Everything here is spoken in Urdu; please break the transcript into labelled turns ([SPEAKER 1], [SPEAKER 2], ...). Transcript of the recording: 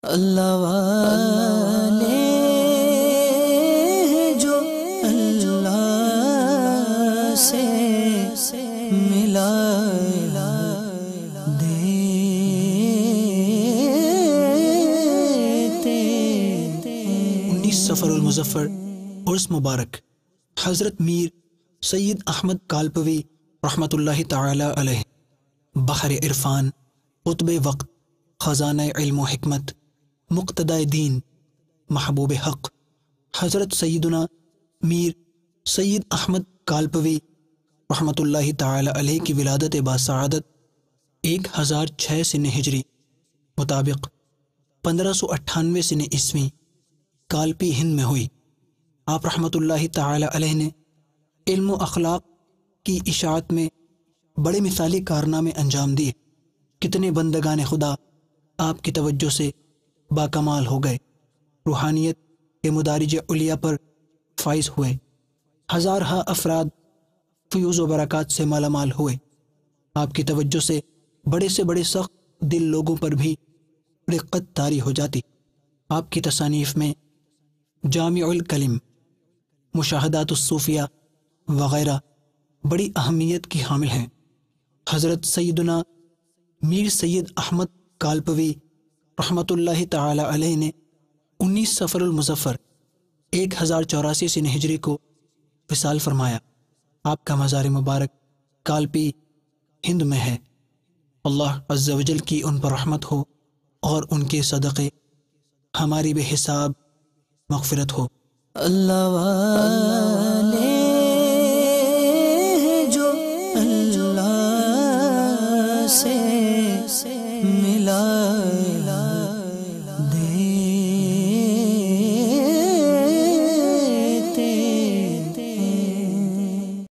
[SPEAKER 1] اللہ والے جو اللہ سے ملا دیتے
[SPEAKER 2] 19 سفر المظفر عرس مبارک حضرت میر سید احمد کالپوی رحمۃ اللہ تعالی علیہ، بحر عرفان، قطب وقت، خزانہ علم و حکمت، مقتدائے دین، محبوب حق، حضرت سیدنا میر سید احمد کالپوی رحمۃ اللہ تعالی علیہ کی ولادت باسعادت 1006 سن ہجری مطابق 1598 سن عیسوی کالپی ہند میں ہوئی۔ آپ رحمۃ اللہ تعالی علیہ نے علم و اخلاق کی اشاعت میں بڑے مثالی کارنامے انجام دیے۔ کتنے بندگان خدا آپ کی توجہ سے باکمال ہو گئے، روحانیت کے مدارج علیہ پر فائز ہوئے، ہزارہا افراد فیوز و برکات سے مالا مال ہوئے۔ آپ کی توجہ سے بڑے سخت دل لوگوں پر بھی رقت طاری ہو جاتی۔ آپ کی تصانیف میں جامع الکلم، مشاہدات الصوفیہ وغیرہ بڑی اہمیت کی حامل ہیں۔ حضرت سیدنا میر سید احمد کالپوی رحمۃ اللہ تعالی علیہ نے 19 سفر المظفر 1084 سن ہجری کو وصال فرمایا۔ آپ کا مزار مبارک کالپی ہند میں ہے۔ اللہ عز و جل کی ان پر رحمت ہو اور ان کے صدقے ہماری بے حساب مغفرت ہو۔
[SPEAKER 1] اللہ والے جو اللہ سے ملا دے